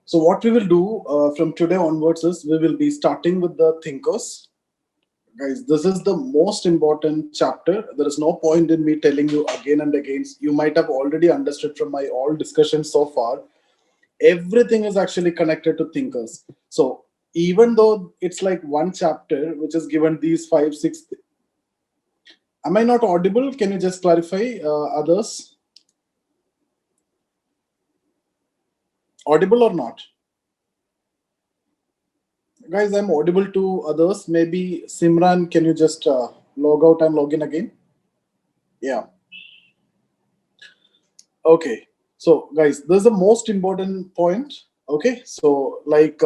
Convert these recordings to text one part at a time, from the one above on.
So what we will do from today onwards is we will be starting with the thinkers. Guys, this is the most important chapter. There is no point in me telling you again and again. You might have already understood from my all discussions so far. Everything is actually connected to thinkers. So even though it's like one chapter which is given these five, six. Am I not audible? Can you just clarify, others? Audible or not? Guys, I'm audible to others. Maybe Simran, can you just log out and log in again? Yeah. Okay. So, guys, this is the most important point. Okay. So, like,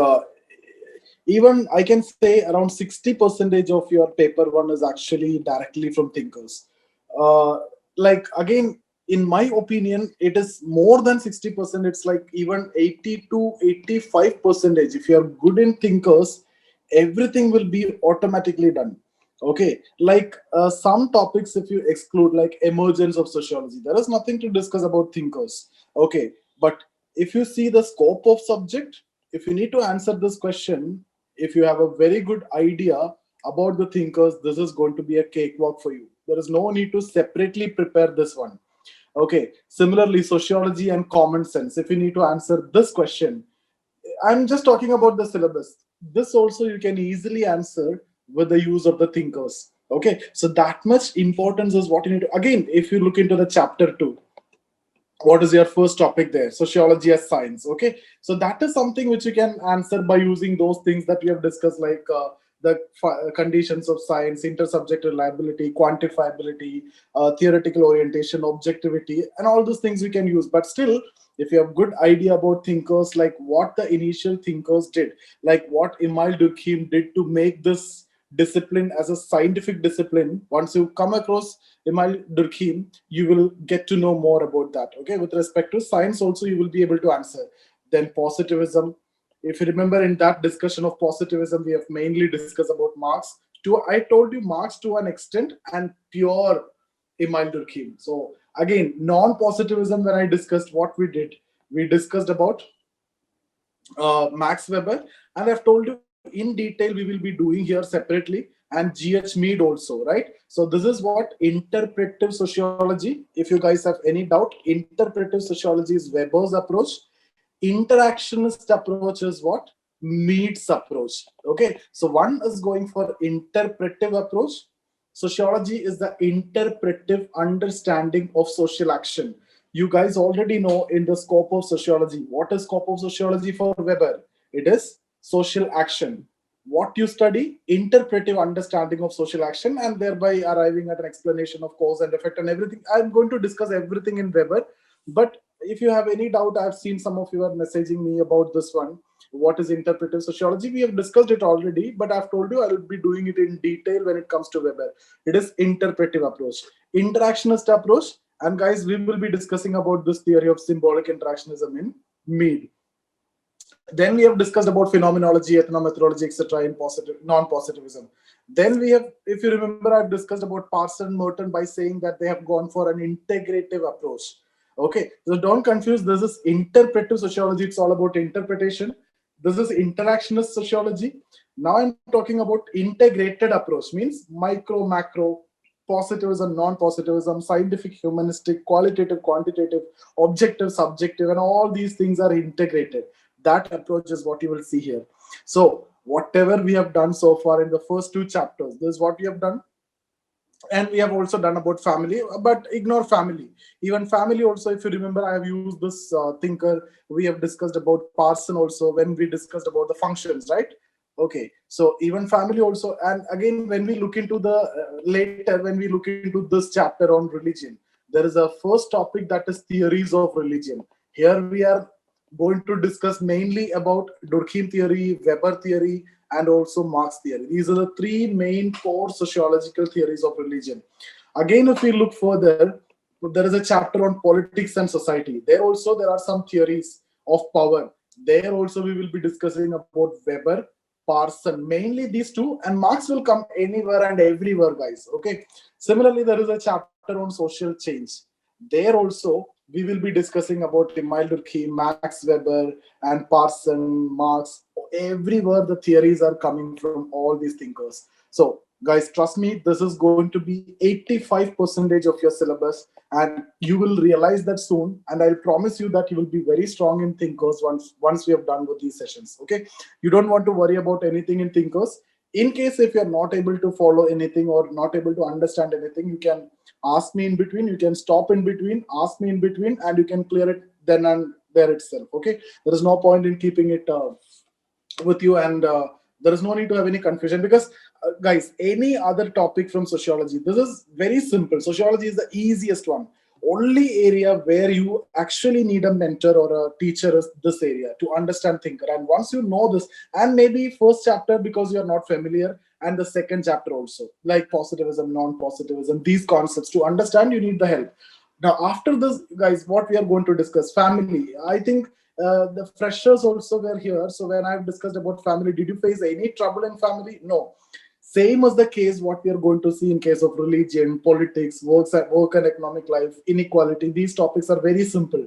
even I can say around 60% of your paper one is actually directly from thinkers. Like, again, in my opinion, it is more than 60%. It's like even 80 to 85%. If you are good in thinkers, everything will be automatically done. Okay, like some topics, if you exclude like emergence of sociology, there is nothing to discuss about thinkers. Okay, but if you see the scope of subject, if you need to answer this question, if you have a very good idea about the thinkers, this is going to be a cakewalk for you. There is no need to separately prepare this one. Okay, similarly, sociology and common sense, if you need to answer this question, I'm just talking about the syllabus. This also you can easily answer with the use of the thinkers. Okay, so that much importance is what you need to. Again, if you look into the chapter 2, what is your first topic there? Sociology as science. Okay, so that is something which you can answer by using those things that we have discussed, like conditions of science, intersubject reliability, quantifiability, theoretical orientation, objectivity, and all those things we can use. But still, if you have good idea about thinkers, like what the initial thinkers did, like what Emile Durkheim did to make this discipline as a scientific discipline, once you come across Emile Durkheim, you will get to know more about that. Okay, with respect to science, also you will be able to answer. Then positivism. If you remember in that discussion of positivism, we have mainly discussed about Marx. To I told you Marx to an extent and pure Emile Durkheim. So again, non-positivism. When I discussed what we discussed about Max Weber, and I've told you in detail we will be doing here separately, and GH Mead also, right? So this is what interpretive sociology. If you guys have any doubt, interpretive sociology is Weber's approach. Interactionist approach is what? Mead's approach. Okay, so one is going for interpretive approach. Sociology is the interpretive understanding of social action. You guys already know in the scope of sociology. What is scope of sociology for Weber? It is social action. What you study? Interpretive understanding of social action, and thereby arriving at an explanation of cause and effect and everything. I'm going to discuss everything in Weber, but if you have any doubt, I've seen some of you are messaging me about this one. What is interpretive sociology? We have discussed it already, but I've told you I will be doing it in detail when it comes to Weber. It is interpretive approach, interactionist approach, and guys, we will be discussing about this theory of symbolic interactionism in Mead. Then we have discussed about phenomenology, ethnomethodology, etc. in non-positivism. Then we have, if you remember, I've discussed about Parson and Merton by saying that they have gone for an integrative approach. Okay, so don't confuse. This is interpretive sociology. It's all about interpretation. This is interactionist sociology. Now I'm talking about integrated approach, means micro, macro, positivism, non-positivism, scientific, humanistic, qualitative, quantitative, objective, subjective, and all these things are integrated. That approach is what you will see here. So whatever we have done so far in the first two chapters, this is what we have done. And we have also done about family, but ignore family. Even family also, if you remember, I have used this thinker. We have discussed about Parson also when we discussed about the functions, right? Okay, so even family also. And again, when we look into the later, when we look into this chapter on religion, there is a first topic that is theories of religion. Here we are going to discuss mainly about Durkheim theory, Weber theory, and also Marx theory. These are the three main core sociological theories of religion. Again, if we look further, there is a chapter on politics and society. There also there are some theories of power. There also we will be discussing about Weber, Parson, mainly these two, and Marx will come anywhere and everywhere, guys. Okay. Similarly, there is a chapter on social change. There also we will be discussing about Emile Durkheim, Max Weber, and Parson, Marx. Everywhere the theories are coming from all these thinkers. So, guys, trust me, this is going to be 85% of your syllabus, and you will realize that soon. And I'll promise you that you will be very strong in thinkers once we have done with these sessions. Okay, you don't want to worry about anything in thinkers. In case if you're not able to follow anything or not able to understand anything, you can ask me in between, you can stop in between, ask me in between, and you can clear it then and there itself. Okay, there is no point in keeping it with you, and there is no need to have any confusion, because guys, any other topic from sociology, this is very simple. Sociology is the easiest one. Only area where you actually need a mentor or a teacher is this area to understand thinker. And once you know this, and maybe first chapter because you're not familiar, and the second chapter also, like positivism, non-positivism, these concepts, to understand, you need the help. Now after this, guys, what we are going to discuss, family. I think the freshers also were here. So when I've discussed about family, did you face any trouble in family? No. Same as the case what we are going to see in case of religion, politics, work and economic life, inequality. These topics are very simple.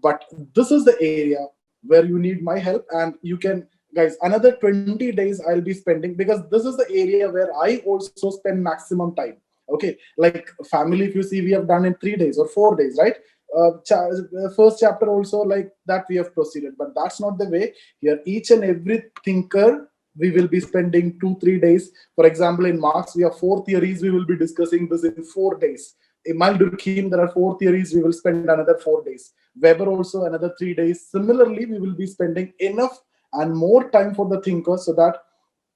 But this is the area where you need my help, and you can, guys, another 20 days I'll be spending, because this is the area where I also spend maximum time. Okay, like family, if you see, we have done in 3 days or 4 days, right? First chapter also like that we have proceeded, but that's not the way. Here each and every thinker we will be spending 2-3 days. For example, in Marx we have 4 theories, we will be discussing this in 4 days. Emile Durkheim, there are 4 theories, we will spend another 4 days. Weber also another 3 days. Similarly, we will be spending enough and more time for the thinkers, so that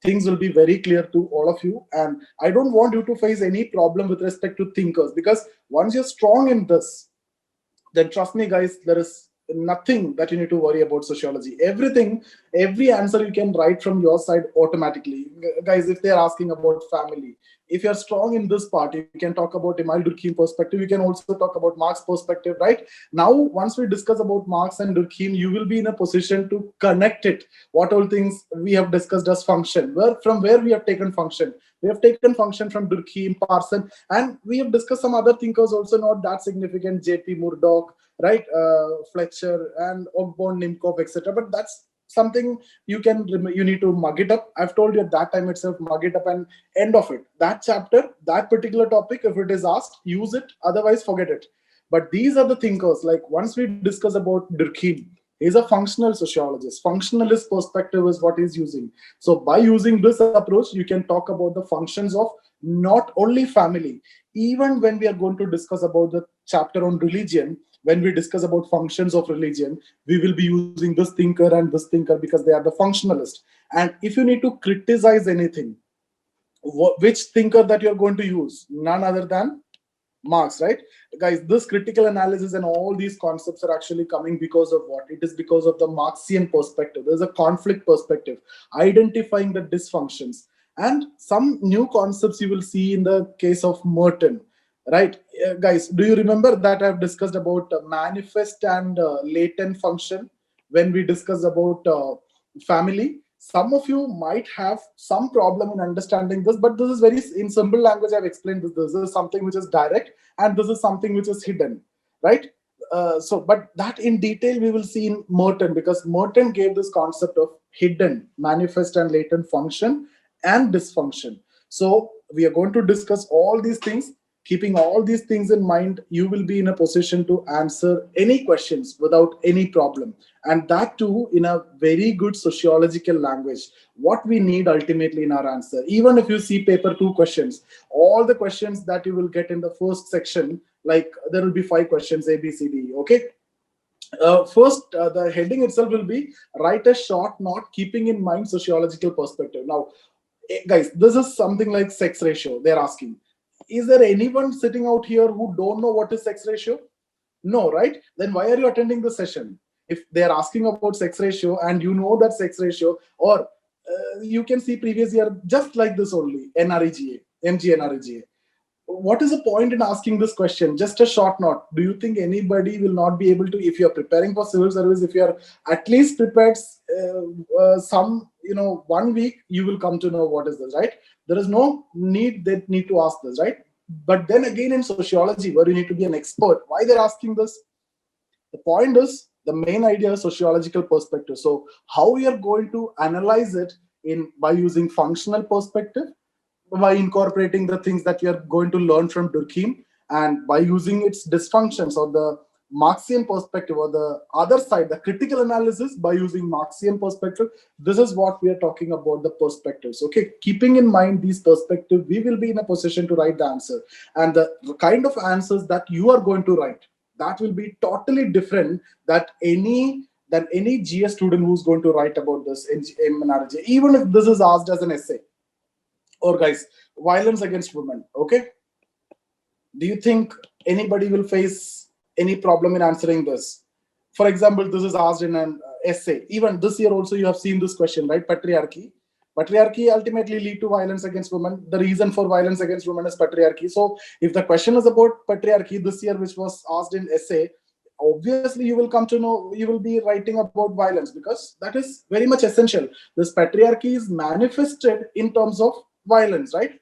things will be very clear to all of you. And I don't want you to face any problem with respect to thinkers, because once you're strong in this, then trust me, guys, there is nothing that you need to worry about sociology. Everything, every answer you can write from your side automatically. Guys, if they're asking about family, if you're strong in this part, you can talk about Emile Durkheim perspective. You can also talk about Marx perspective, right? Now, once we discuss about Marx and Durkheim, you will be in a position to connect it. What all things we have discussed as function, from where we have taken function. We have taken function from Durkheim, Parson, and we have discussed some other thinkers also, not that significant, J.P. Murdoch, right? Fletcher and Ogborn, Nimkov, etc. But that's something you can, you need to mug it up. I've told you at that time itself, mug it up, and end of it. That chapter, that particular topic, if it is asked, use it. Otherwise, forget it. But these are the thinkers. Like once we discuss about Durkheim, he's a functional sociologist. Functionalist perspective is what he's using. So by using this approach, you can talk about the functions of not only family. Even when we are going to discuss about the chapter on religion, when we discuss about functions of religion, we will be using this thinker and this thinker, because they are the functionalist. And if you need to criticize anything, which thinker that you're going to use? None other than Marx, right? Guys, this critical analysis and all these concepts are actually coming because of what? It is because of the Marxian perspective. There's a conflict perspective, identifying the dysfunctions. And some new concepts you will see in the case of Merton, right? Guys, do you remember that I've discussed about manifest and latent function when we discussed about family? Some of you might have some problem in understanding this, but this is very, in simple language, I've explained this. This is something which is direct, and this is something which is hidden, right? But that in detail we will see in Merton, because Merton gave this concept of hidden, manifest, and latent function and dysfunction. So we are going to discuss all these things. Keeping all these things in mind, you will be in a position to answer any questions without any problem. And that too in a very good sociological language. What we need ultimately in our answer. Even if you see paper 2 questions, all the questions that you will get in the first section, like there will be 5 questions, A, B, C, D, okay? First, the heading itself will be write a short note keeping in mind sociological perspective. Now, guys, this is something like sex ratio they're asking. Is there anyone sitting out here who don't know what is sex ratio? No, right? Then why are you attending the session? If they're asking about sex ratio and you know that sex ratio, or you can see previous year just like this only, NREGA, MG what is the point in asking this question? Just a short note. Do you think anybody will not be able to, if you're preparing for civil service, if you're at least prepared some, 1 week, you will come to know what is this, right? There is no need to ask this, right? But then again, in sociology, where you need to be an expert, why they're asking this? The point is, the main idea is sociological perspective. So how we are going to analyze it by using functional perspective, by incorporating the things that you are going to learn from Durkheim, and by using its dysfunctions or the Marxian perspective, or the other side, the critical analysis, by using Marxian perspective. This is what we are talking about, the perspectives. Okay, keeping in mind these perspectives, we will be in a position to write the answer. And the kind of answers that you are going to write, that will be totally different than any GS student who's going to write about this in analogy, even if this is asked as an essay. Or guys, violence against women. Okay, do you think anybody will face any problem in answering this? For example, this is asked in an essay. Even this year also you have seen this question, right? Patriarchy ultimately lead to violence against women. The reason for violence against women is patriarchy. So if the question is about patriarchy this year, which was asked in essay, obviously you will come to know, you will be writing about violence, because that is very much essential. This patriarchy is manifested in terms of violence, right?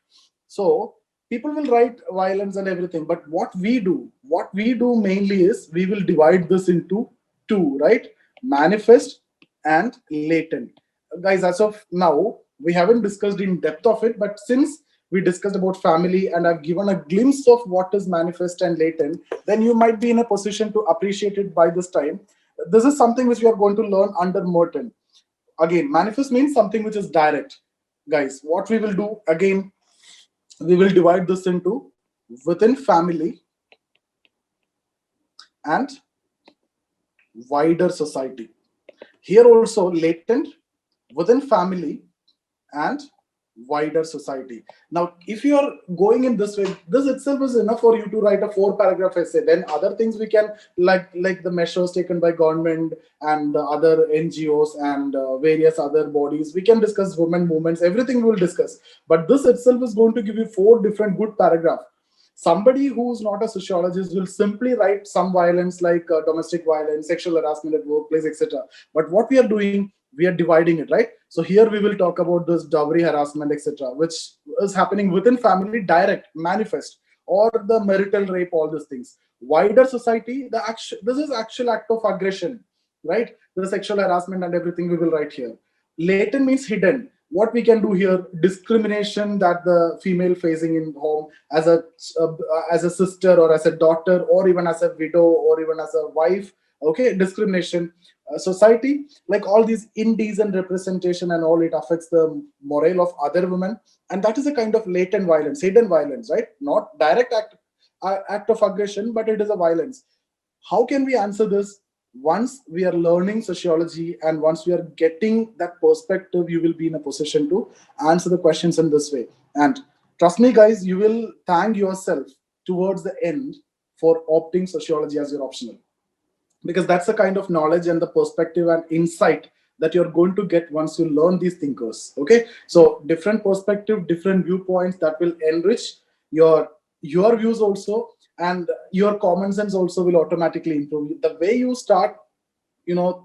So people will write violence and everything, but what we do mainly is we will divide this into two, right? Manifest and latent. Guys, as of now we haven't discussed in depth of it, but since we discussed about family and I've given a glimpse of what is manifest and latent, then you might be in a position to appreciate it by this time. This is something which we are going to learn under Merton. Again, manifest means something which is direct. Guys, what we will do again, we will divide this into within family and wider society. Here also latent, within family, and wider society. Now, if you are going in this way, this itself is enough for you to write a 4-paragraph essay. Then other things we can, like the measures taken by government and other NGOs and various other bodies, we can discuss women movements, everything we will discuss. But this itself is going to give you 4 different good paragraphs. Somebody who's not a sociologist will simply write some violence like domestic violence, sexual harassment at workplace, etc. But what we are doing, we are dividing it, right? So here we will talk about this dowry harassment, etc., which is happening within family, direct, manifest, or the marital rape, all these things. Wider society, this is actual act of aggression, right? The sexual harassment and everything we will write here. Latent means hidden. What we can do here, discrimination that the female facing in home as a sister or as a daughter or even as a widow or even as a wife. Okay, discrimination. Society, like all these indecent representation and all, it affects the morale of other women, and that is a kind of latent violence, hidden violence, right? Not direct act of aggression, but it is a violence. How can we answer this? Once we are learning sociology and once we are getting that perspective, you will be in a position to answer the questions in this way. And trust me guys, you will thank yourself towards the end for opting sociology as your optional, because that's the kind of knowledge and the perspective and insight that you're going to get once you learn these thinkers. Okay, so different perspective, different viewpoints, that will enrich your views also, and your common sense also will automatically improve. The way you start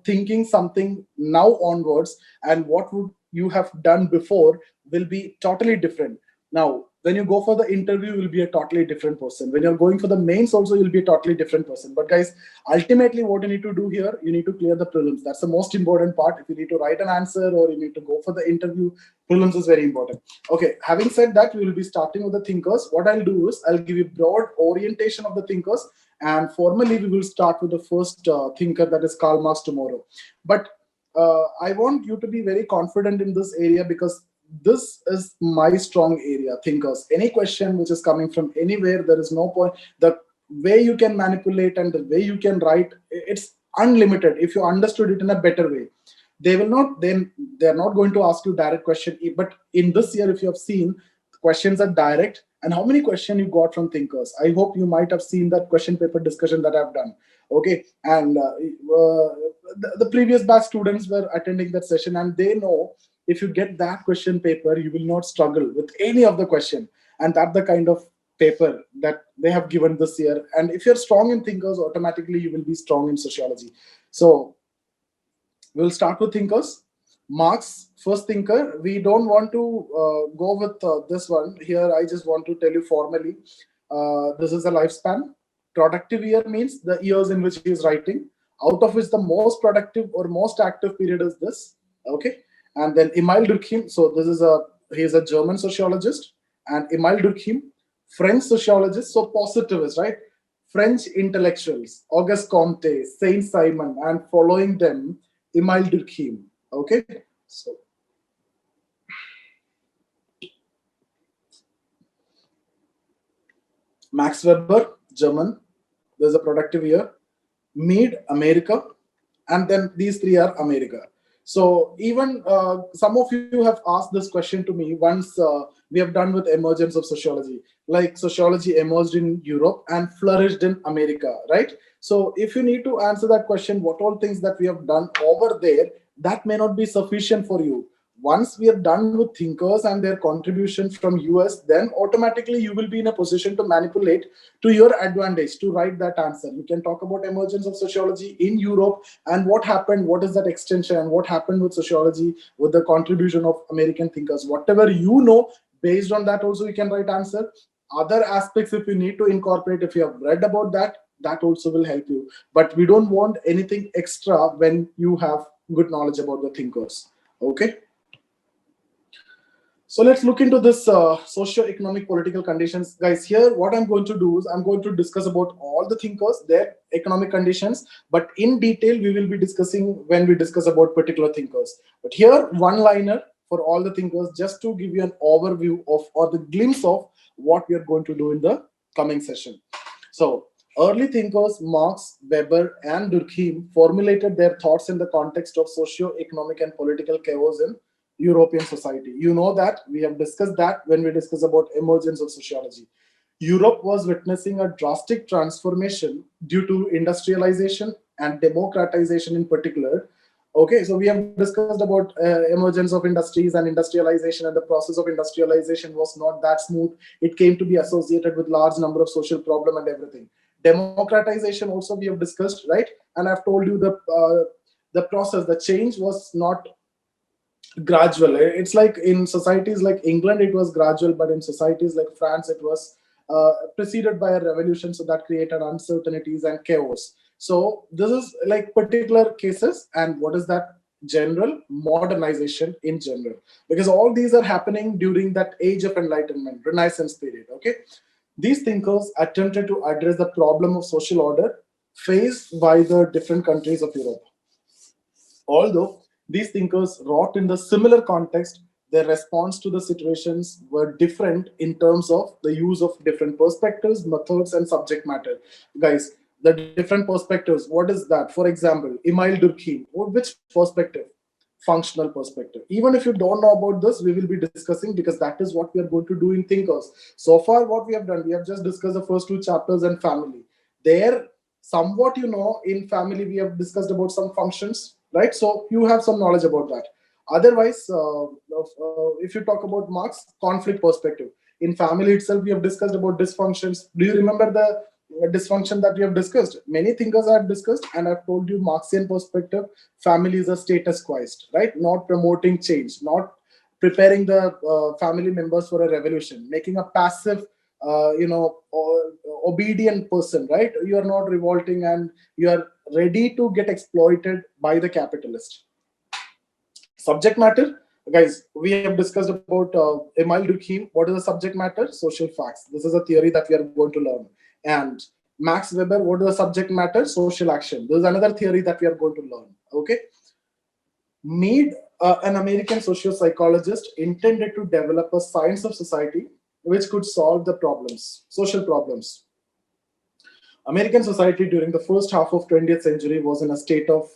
thinking something now onwards, and what would you have done before, will be totally different. Now when you go for the interview, you'll be a totally different person. When you're going for the mains also, you'll be a totally different person. But guys, ultimately what you need to do here, you need to clear the prelims. That's the most important part. If you need to write an answer or you need to go for the interview, prelims is very important. Okay, having said that, we will be starting with the thinkers. What I'll do is I'll give you broad orientation of the thinkers, and formally we will start with the first thinker, that is Karl Marx, tomorrow. But I want you to be very confident in this area, because this is my strong area, thinkers. Any question which is coming from anywhere, there is no point. The way you can manipulate and the way you can write, it's unlimited if you understood it in a better way. They're not going to ask you direct question. But in this year, if you have seen, questions are direct. And how many questions you got from thinkers? I hope you might have seen that question paper discussion that I've done. Okay, and the previous batch students were attending that session, and they know if you get that question paper, you will not struggle with any of the question. And that's the kind of paper that they have given this year. And if you're strong in thinkers, automatically you will be strong in sociology. So we'll start with thinkers. Marx, first thinker. We don't want to go with this one here. I just want to tell you formally, this is a lifespan. Productive year means the years in which he is writing. out of which the most productive or most active period is this. Okay. And then Emile Durkheim, so he is a German sociologist, and Emile Durkheim, French sociologist, so positivist, right? French intellectuals, Auguste Comte, Saint Simon, and following them, Emile Durkheim. Okay, so Max Weber, German, there's a productive year. Mead, America, and then these three are America. So even some of you have asked this question to me once we have done with emergence of sociology, like sociology emerged in Europe and flourished in America, right? So if you need to answer that question, what all things that we have done over there, that may not be sufficient for you. Once we are done with thinkers and their contribution from US, then automatically you will be in a position to manipulate to your advantage to write that answer. You can talk about emergence of sociology in Europe and what happened, what is that extension, and what happened with sociology with the contribution of American thinkers. Whatever you know, based on that also you can write answer. Other aspects, if you need to incorporate, if you have read about that, that also will help you. But we don't want anything extra when you have good knowledge about the thinkers. Okay. So let's look into this socio-economic political conditions. Guys, here what I'm going to do is I'm going to discuss about all the thinkers, their economic conditions, but in detail we will be discussing when we discuss about particular thinkers. But here, one-liner for all the thinkers, just to give you an overview of or the glimpse of what we are going to do in the coming session. So early thinkers, Marx, Weber, and Durkheim formulated their thoughts in the context of socio-economic and political chaos in European society. You know that we have discussed that when we discuss about emergence of sociology. Europe was witnessing a drastic transformation due to industrialization and democratization in particular. Okay, so we have discussed about emergence of industries and industrialization, and the process of industrialization was not that smooth. It came to be associated with large number of social problem and everything. Democratization also we have discussed, right? And I've told you the process, the change was not gradual. It's like in societies like England it was gradual, but in societies like France it was preceded by a revolution, so that created uncertainties and chaos. So this is like particular cases, and what is that? General modernization in general, because all these are happening during that age of enlightenment, renaissance period. Okay, these thinkers attempted to address the problem of social order faced by the different countries of Europe. Although these thinkers wrought in the similar context, their response to the situations were different in terms of the use of different perspectives, methods, and subject matter. Guys, the different perspectives, what is that? For example, Emile Durkheim, which perspective? Functional perspective. Even if you don't know about this, we will be discussing, because that is what we are going to do in thinkers. So far, what we have done, we have just discussed the first two chapters and family. There, somewhat, in family, we have discussed about some functions, right? So you have some knowledge about that. Otherwise, if you talk about Marx, conflict perspective. In family itself, we have discussed about dysfunctions. Do you remember the dysfunction that we have discussed? Many thinkers have discussed, and I've told you Marxian perspective, family is a status quo, right? Not promoting change, not preparing the family members for a revolution, making a passive, obedient person, right? You are not revolting and you are ready to get exploited by the capitalist. Subject matter, guys, we have discussed about Emile Durkheim. What is the subject matter? Social facts. This is a theory that we are going to learn. And Max Weber, what is the subject matter? Social action. This is another theory that we are going to learn. Okay. Mead, an American socio-psychologist, intended to develop a science of society which could solve the problems, social problems. American society during the first half of 20th century was in a state of,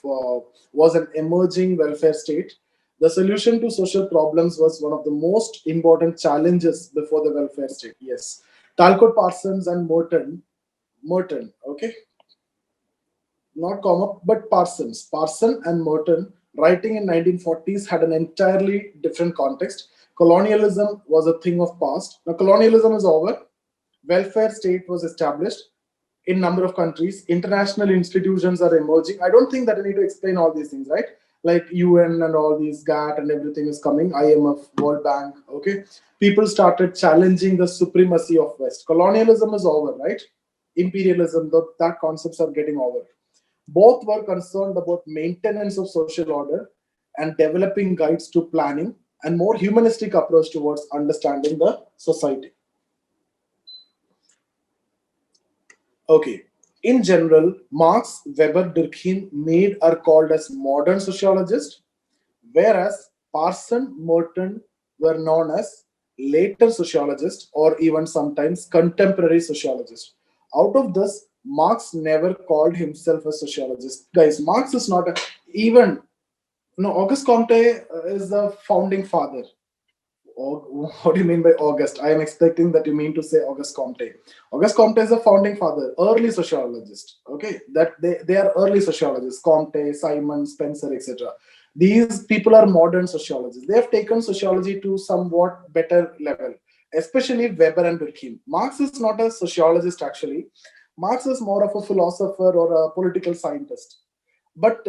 was an emerging welfare state. The solution to social problems was one of the most important challenges before the welfare state. Yes. Talcott Parsons and Merton, okay? Not comma, but Parsons. Parson and Merton, writing in 1940s, had an entirely different context. Colonialism was a thing of past. Now, colonialism is over. Welfare state was established in number of countries. International institutions are emerging. I don't think that I need to explain all these things, right? Like UN and all these GATT and everything is coming, IMF, World Bank, okay? People started challenging the supremacy of West. Colonialism is over, right? Imperialism, that concepts are getting over. Both were concerned about maintenance of social order and developing guides to planning and more humanistic approach towards understanding the society. Okay. In general, Marx, Weber, Durkheim, Mead are called as modern sociologists, whereas Parson, Merton were known as later sociologists or even sometimes contemporary sociologists. Out of this, Marx never called himself a sociologist. Guys, Marx is not a, even no, Auguste Comte is the founding father. What do you mean by August? I am expecting that you mean to say Auguste Comte. Auguste Comte is a founding father, early sociologist. Okay, that they are early sociologists. Comte, Simon, Spencer, etc. These people are modern sociologists. They have taken sociology to somewhat better level, especially Weber and Durkheim. Marx is not a sociologist actually. Marx is more of a philosopher or a political scientist. But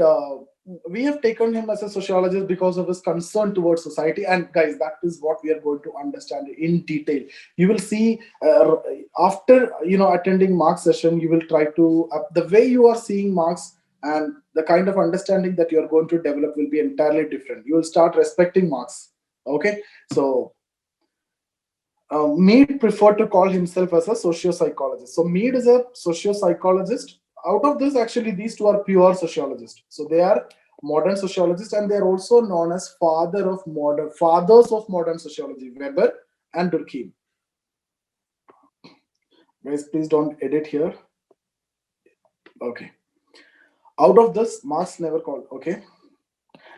we have taken him as a sociologist because of his concern towards society. And guys, that is what we are going to understand in detail. You will see after attending Marx session, you will try to the way you are seeing Marx and the kind of understanding that you are going to develop will be entirely different. You will start respecting Marx. Okay, so Mead preferred to call himself as a socio-psychologist. So Mead is a socio-psychologist. Out of this, actually, these two are pure sociologists. So they are modern sociologists, and they are also known as fathers of modern sociology, Weber and Durkheim. Guys, please don't edit here. Okay. Out of this, Marx never called. Okay.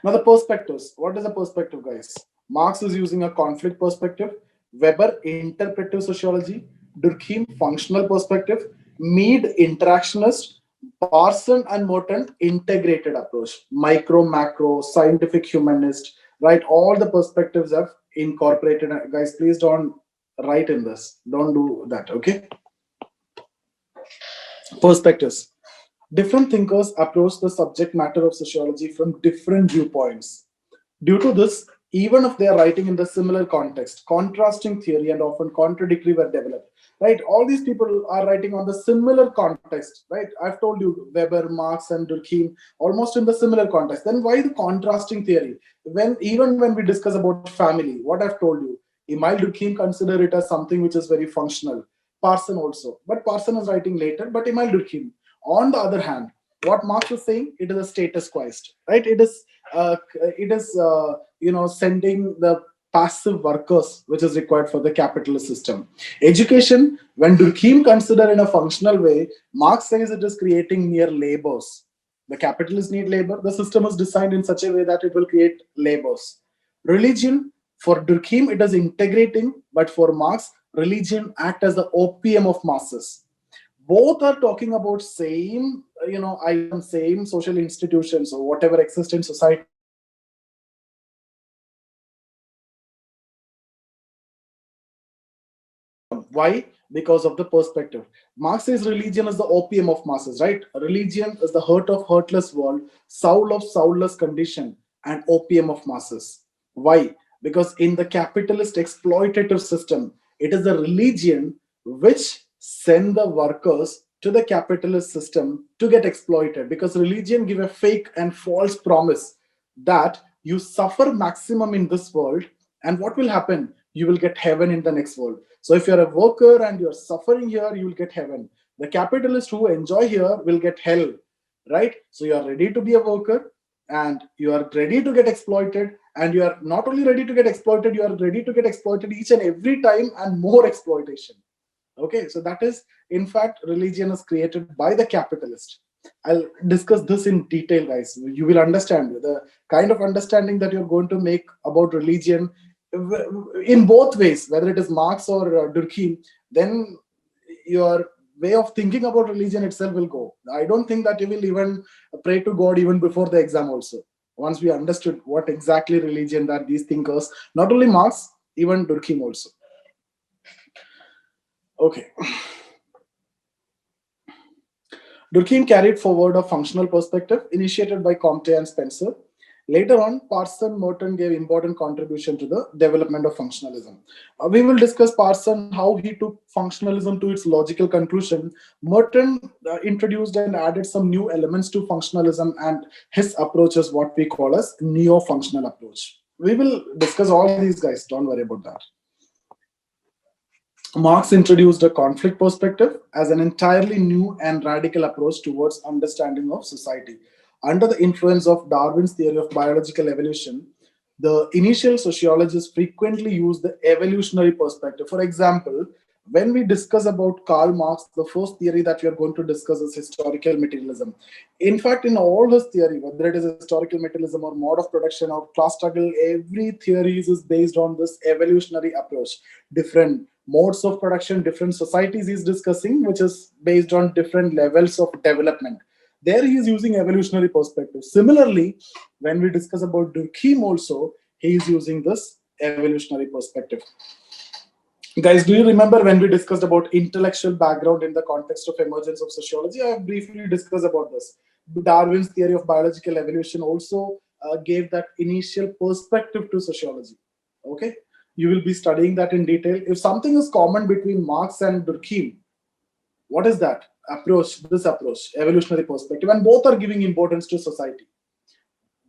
Now the perspectives. What is a perspective, guys? Marx is using a conflict perspective. Weber, interpretive sociology. Durkheim, functional perspective. Mead, interactionist. Parson and Merton, integrated approach. Micro, macro, scientific humanist, right? All the perspectives have incorporated. Guys, please don't write in this. Don't do that, okay? Perspectives. Different thinkers approach the subject matter of sociology from different viewpoints. Due to this, even if they are writing in the similar context, contrasting theory and often contradictory were developed. Right? All these people are writing on the similar context. Right? I've told you Weber, Marx, and Durkheim almost in the similar context. Then why the contrasting theory? Even when we discuss about family, what I've told you, Emile Durkheim consider it as something which is very functional. Parson also, but Parson is writing later. But Emile Durkheim, on the other hand, what Marx is saying, it is a status quoist, right? It is sending the passive workers which is required for the capitalist system. Education, when Durkheim consider in a functional way, Marx says it is creating mere labors. The capitalists need labor. The system is designed in such a way that it will create labors. Religion, for Durkheim, it is integrating, but for Marx, religion act as the opium of masses. Both are talking about same items, same social institutions or whatever exist in society. Why? Because of the perspective. Marx says religion is the opium of masses, right? Religion is the hurt of hurtless world, soul of soulless condition, and opium of masses. Why? Because in the capitalist exploitative system, it is the religion which send the workers to the capitalist system to get exploited, because religion give a fake and false promise that you suffer maximum in this world, and what will happen? You will get heaven in the next world. So if you're a worker and you're suffering here, you will get heaven. The capitalist who enjoy here will get hell, right? So you are ready to be a worker and you are ready to get exploited, and you are not only ready to get exploited, you are ready to get exploited each and every time and more exploitation. Okay, so that is, in fact, religion is created by the capitalist. I'll discuss this in detail, guys. You will understand the kind of understanding that you're going to make about religion in both ways, whether it is Marx or Durkheim. Then your way of thinking about religion itself will go. I don't think that you will even pray to God even before the exam also. Once we understood what exactly religion that these thinkers, not only Marx, even Durkheim also. Okay. Durkheim carried forward a functional perspective initiated by Comte and Spencer. Later on, Parson Merton gave important contribution to the development of functionalism. We will discuss Parson, how he took functionalism to its logical conclusion. Merton introduced and added some new elements to functionalism, and his approach is what we call as neo-functional approach. We will discuss all these guys, don't worry about that. Marx introduced a conflict perspective as an entirely new and radical approach towards understanding of society. Under the influence of Darwin's theory of biological evolution, the initial sociologists frequently use the evolutionary perspective. For example, when we discuss about Karl Marx, the first theory that we are going to discuss is historical materialism. In fact, in all his theory, whether it is historical materialism or mode of production or class struggle, every theory is based on this evolutionary approach. Different modes of production, different societies he's discussing, which is based on different levels of development. There he is using evolutionary perspective. Similarly, when we discuss about Durkheim also, he is using this evolutionary perspective. Guys, do you remember when we discussed about intellectual background in the context of emergence of sociology? I have briefly discussed about this. Darwin's theory of biological evolution also gave that initial perspective to sociology. Okay, you will be studying that in detail. If something is common between Marx and Durkheim, what is that approach? This approach, evolutionary perspective, and both are giving importance to society.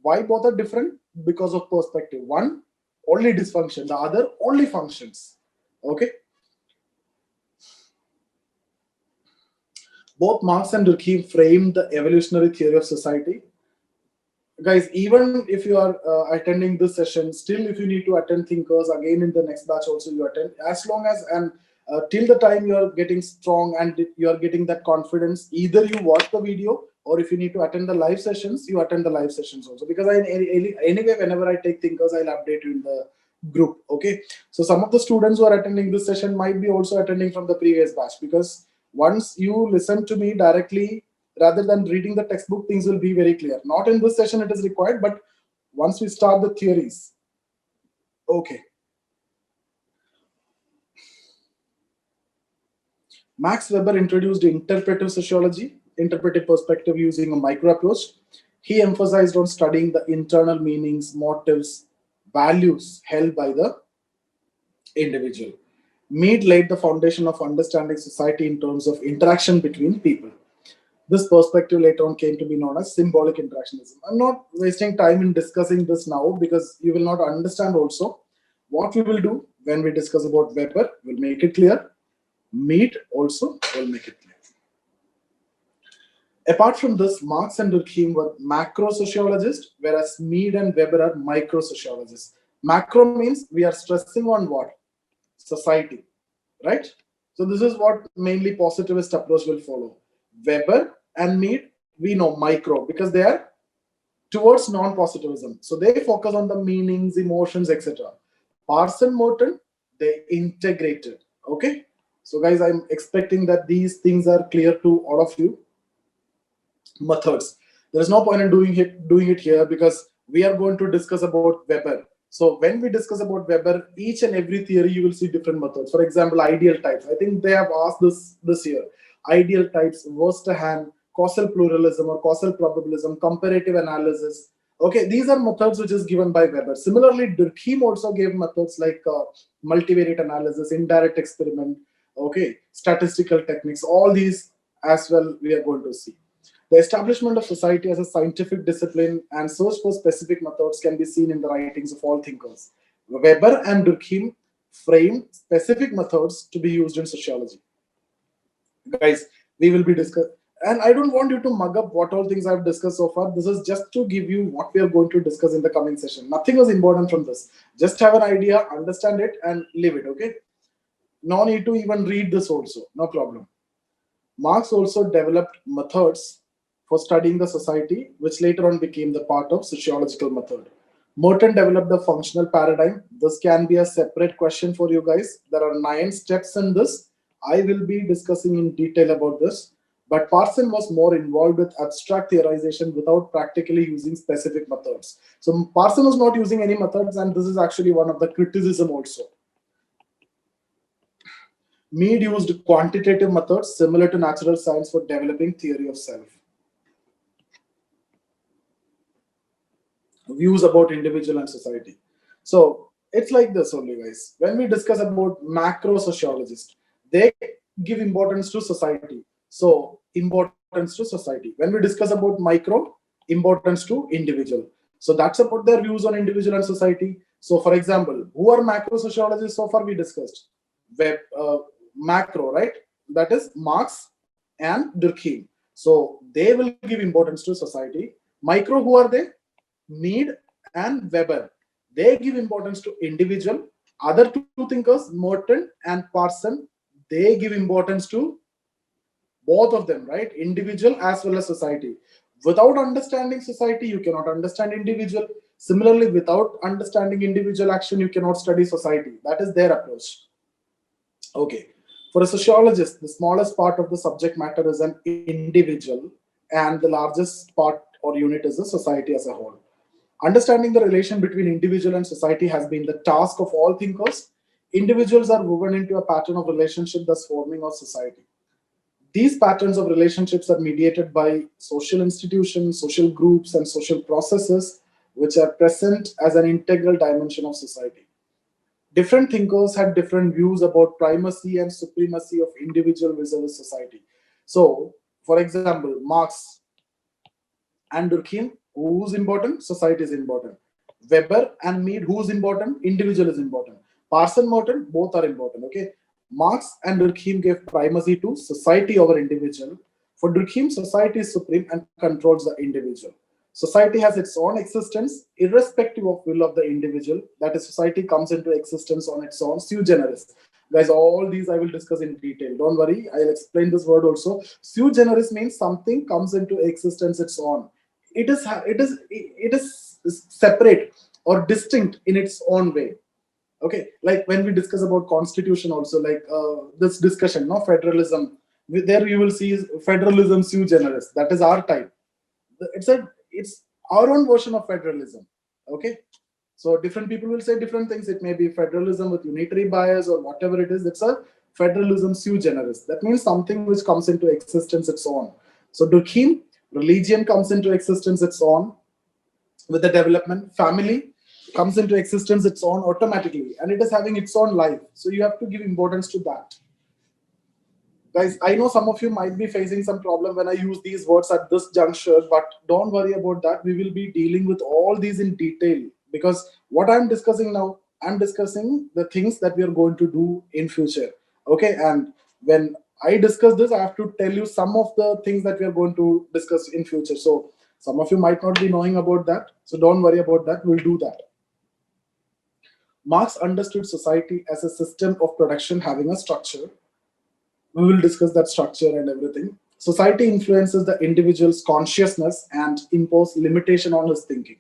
Why both are different? Because of perspective. One only dysfunction, the other only functions. Okay. Both Marx and Durkheim framed the evolutionary theory of society. Guys, even if you are attending this session, still if you need to attend thinkers again in the next batch also you attend, as long as and till the time you are getting strong and you are getting that confidence, either you watch the video or if you need to attend the live sessions, you attend the live sessions also. Because anyway, whenever I take thinkers, I'll update you in the group. Okay, so some of the students who are attending this session might be also attending from the previous batch, because once you listen to me directly rather than reading the textbook, things will be very clear. Not in this session it is required, but once we start the theories. Okay, Max Weber introduced interpretive sociology, interpretive perspective using a micro approach. He emphasized on studying the internal meanings, motives, values held by the individual. Mead laid the foundation of understanding society in terms of interaction between people. This perspective later on came to be known as symbolic interactionism. I'm not wasting time in discussing this now because you will not understand also. What we will do when we discuss about Weber, we'll make it clear. Mead also will make it clear. Apart from this, Marx and Durkheim were macro sociologists, whereas Mead and Weber are micro sociologists. Macro means we are stressing on what? Society, right? So this is what mainly positivist approach will follow. Weber and Mead, we know micro because they are towards non-positivism. So they focus on the meanings, emotions, etc. Parson Merton, they integrated. Okay. So guys, I'm expecting that these things are clear to all of you. Methods. There is no point in doing it here because we are going to discuss about Weber. So when we discuss about Weber, each and every theory you will see different methods. For example, ideal types. I think they have asked this year. Ideal types, Verstehen, causal pluralism or causal probabilism, comparative analysis. Okay, these are methods which is given by Weber. Similarly, Durkheim also gave methods like multivariate analysis, indirect experiment, okay, statistical techniques. All these as well we are going to see. The establishment of society as a scientific discipline and search for specific methods can be seen in the writings of all thinkers. Weber and Durkheim framed specific methods to be used in sociology. Guys, we will be discussing, and I don't want you to mug up what all things I've discussed so far. This is just to give you what we are going to discuss in the coming session. Nothing was important from this. Just have an idea, understand it, and leave it, okay? No need to even read this also, no problem. Marx also developed methods for studying the society, which later on became the part of sociological method. Merton developed the functional paradigm. This can be a separate question for you guys. There are 9 steps in this. I will be discussing in detail about this. But Parson was more involved with abstract theorization without practically using specific methods. So Parson was not using any methods, and this is actually one of the criticism also. Mead used quantitative methods similar to natural science for developing theory of self. views about individual and society. So it's like this only, guys. When we discuss about macro sociologists, they give importance to society. So importance to society. When we discuss about micro, importance to individual. So that's about their views on individual and society. So for example, who are macro sociologists? So far we discussed web macro, right? That is Marx and Durkheim. So they will give importance to society. Micro, who are they? Mead and Weber. They give importance to individual. Other two thinkers, Merton and Parson, they give importance to both of them, right? Individual as well as society. Without understanding society, you cannot understand individual. Similarly, without understanding individual action, you cannot study society. That is their approach. Okay. For a sociologist, the smallest part of the subject matter is an individual, and the largest part or unit is the society as a whole. Understanding the relation between individual and society has been the task of all thinkers. Individuals are woven into a pattern of relationship, thus forming our society. These patterns of relationships are mediated by social institutions, social groups, and social processes, which are present as an integral dimension of society. Different thinkers had different views about primacy and supremacy of individual vis-a-vis society. So, for example, Marx and Durkheim, who's important? Society is important. Weber and Mead, who's important? Individual is important. Parson, Merton, both are important. Okay. Marx and Durkheim gave primacy to society over individual. For Durkheim, society is supreme and controls the individual. Society has its own existence, irrespective of will of the individual. That is, society comes into existence on its own, sui generis. Guys, all these I will discuss in detail. Don't worry, I'll explain this word also. Sui generis means something comes into existence its own. It is separate or distinct in its own way. Okay, like when we discuss about constitution also, like this discussion, no, federalism, there you will see federalism sui generis. That is our type. It's our own version of federalism. Okay, so different people will say different things. It may be federalism with unitary bias or whatever it is. It's a federalism sui generis. That means something which comes into existence its own. So Durkheim, religion comes into existence its own with the development. Family comes into existence its own automatically, and it is having its own life. So you have to give importance to that. Guys, I know some of you might be facing some problem when I use these words at this juncture, but don't worry about that. We will be dealing with all these in detail, because what I'm discussing now, I'm discussing the things that we are going to do in future. Okay, and when I discuss this, I have to tell you some of the things that we are going to discuss in future. So some of you might not be knowing about that, so don't worry about that. We'll do that. Marx understood society as a system of production having a structure. We will discuss that structure and everything. Society influences the individual's consciousness and impose limitation on his thinking.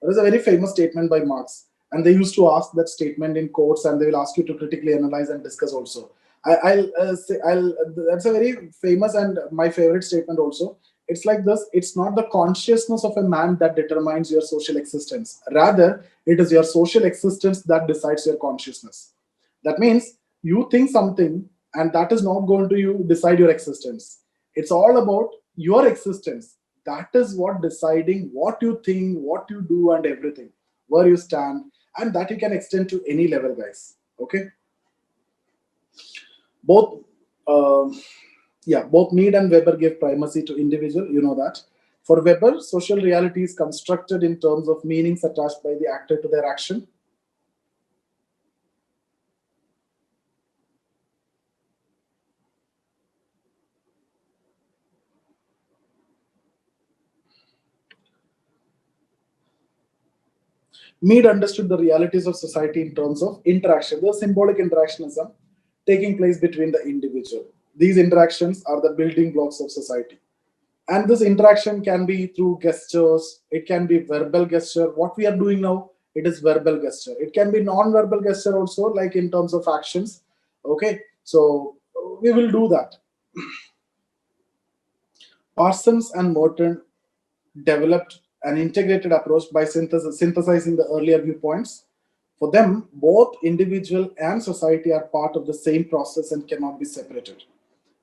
There is a very famous statement by Marx, and they used to ask that statement in courts, and they will ask you to critically analyze and discuss also. I'll that's a very famous and my favorite statement also. It's like this: it's not the consciousness of a man that determines your social existence. Rather, it is your social existence that decides your consciousness. That means you think something, and that is not going to you decide your existence. It's all about your existence. That is what deciding what you think, what you do, and everything, where you stand, and that you can extend to any level, guys. Okay. Both, both Mead and Weber gave primacy to individual. You know that. For Weber, social reality is constructed in terms of meanings attached by the actor to their action. Mead understood the realities of society in terms of interaction, the symbolic interactionism taking place between the individual. These interactions are the building blocks of society. And this interaction can be through gestures, it can be verbal gesture. What we are doing now, it is verbal gesture. It can be non-verbal gesture also, like in terms of actions. Okay, so we will do that. Parsons and Morton developed an integrated approach by synthesizing the earlier viewpoints. For them, both individual and society are part of the same process and cannot be separated.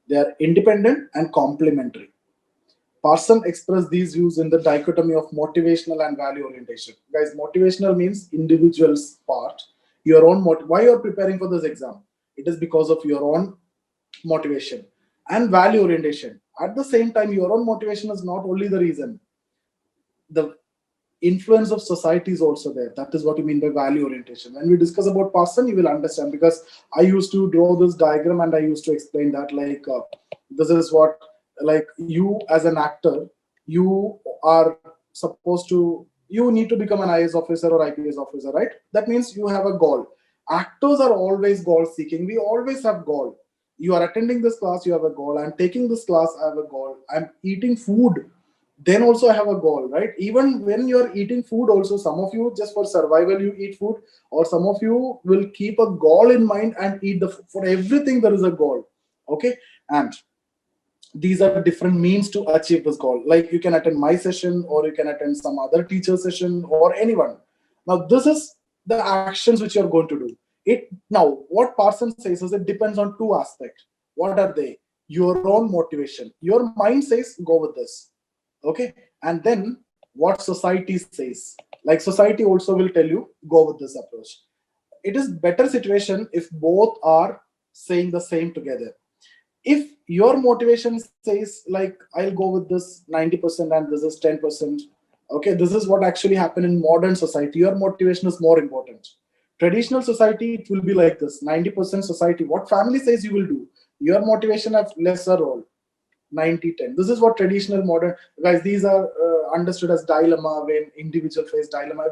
They are independent and complementary. Parson expressed these views in the dichotomy of motivational and value orientation. Guys, motivational means individual's part, your own why you're preparing for this exam. It is because of your own motivation. And value orientation. At the same time, your own motivation is not only the reason. The influence of society is also there. That is what you mean by value orientation. When we discuss about Parson, you will understand, because I used to draw this diagram and I used to explain that, like, this is what, like, you as an actor, you are supposed to, you need to become an IAS officer or IPS officer, right? That means you have a goal. Actors are always goal seeking. We always have goal. You are attending this class, you have a goal. I'm taking this class, I have a goal. I'm eating food, then also I have a goal, right? Even when you're eating food also, some of you just for survival you eat food, or some of you will keep a goal in mind and eat the food. For everything there is a goal, okay? And these are different means to achieve this goal. Like, you can attend my session, or you can attend some other teacher session, or anyone. Now this is the actions which you're going to do it. Now what Parsons says is it depends on two aspects. What are they? Your own motivation. Your mind says go with this, okay? And then what society says, like society also will tell you go with this approach. It is better situation if both are saying the same together. If your motivation says, like, I'll go with this 90% and this is 10%, okay, this is what actually happened in modern society. Your motivation is more important. Traditional society, it will be like this: 90% society, what family says you will do, your motivation has lesser role. 90-10. This is what traditional modern, guys, these are understood as dilemma, when individual face dilemma,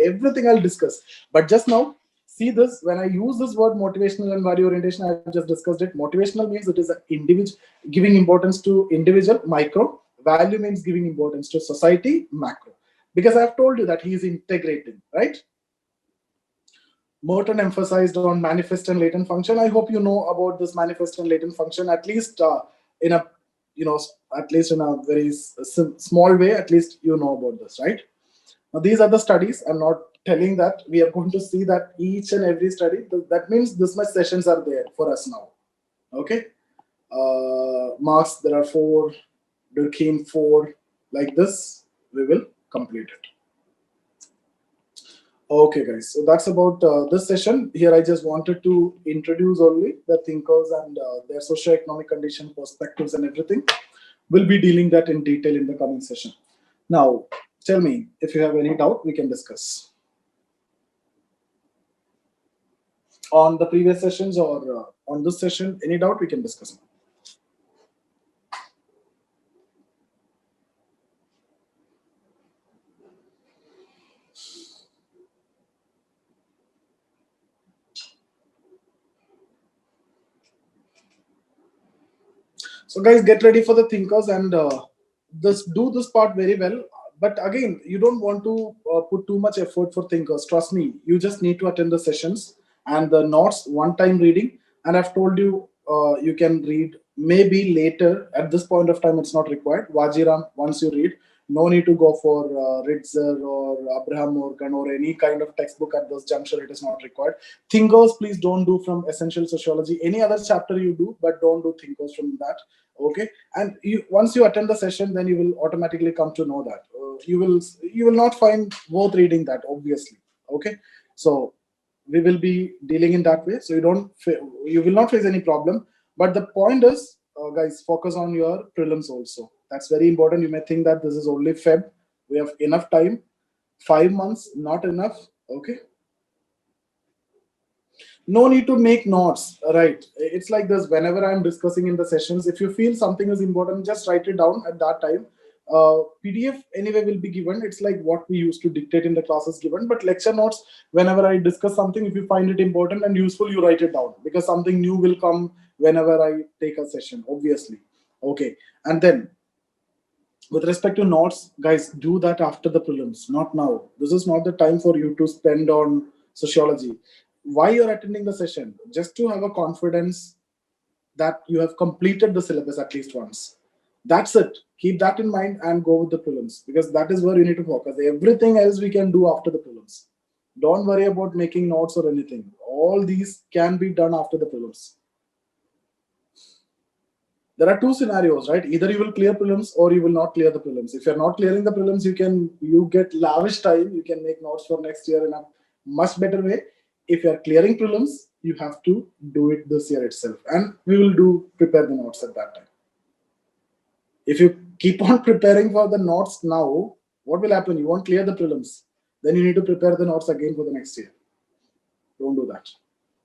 everything I'll discuss. But just now, see this, when I use this word motivational and value orientation, I've just discussed it. Motivational means it is an individual, giving importance to individual, micro. Value means giving importance to society, macro. Because I've told you that he is integrating, right? Merton emphasized on manifest and latent function. I hope you know about this manifest and latent function, at least in a, at least in a very small way, at least you know about this, right? Now, these are the studies. I'm not telling that. We are going to see that each and every study. That means this much sessions are there for us now. Okay. Marks, there are 4. Durkheim 4. Like this, we will complete it. Okay, guys. So that's about this session. Here, I just wanted to introduce only the thinkers and their socio-economic condition, perspectives, and everything. We'll be dealing that in detail in the coming session. Now, tell me if you have any doubt, we can discuss on the previous sessions or on this session. Any doubt, we can discuss. So guys, get ready for the thinkers and do this part very well. But again, you don't want to put too much effort for thinkers. Trust me, you just need to attend the sessions and the notes, one-time reading. And I've told you, you can read maybe later. At this point of time, it's not required. Wajiram, once you read, no need to go for Ritzer or Abraham Morgan or any kind of textbook at this juncture. It is not required. Thinkers, please don't do from Essential Sociology. Any other chapter you do, but don't do thinkers from that. Okay, and once you attend the session, then you will automatically come to know that you will not find worth reading that, obviously. Okay, so we will be dealing in that way, so you will not face any problem. But the point is, guys, focus on your prelims also. That's very important. You may think that this is only Feb, we have enough time. 5 months not enough. Okay, no need to make notes, right? It's like this: whenever I'm discussing in the sessions, if you feel something is important, just write it down at that time. PDF anyway will be given. It's like what we used to dictate in the classes given. But lecture notes, whenever I discuss something, if you find it important and useful, you write it down, because something new will come whenever I take a session, obviously. Okay, and then with respect to notes, guys, do that after the prelims, not now. This is not the time for you to spend on sociology. Why you're attending the session? Just to have a confidence that you have completed the syllabus at least once. That's it. Keep that in mind and go with the prelims, because that is where you need to focus. Everything else we can do after the prelims. Don't worry about making notes or anything. All these can be done after the prelims. there are two scenarios, right? Either you will clear prelims or you will not clear the prelims. If you're not clearing the prelims, you get lavish time. You can make notes for next year in a much better way. If you're clearing prelims, you have to do it this year itself. And we will prepare the notes at that time. If you keep on preparing for the notes now, what will happen? You won't clear the prelims. Then you need to prepare the notes again for the next year. Don't do that.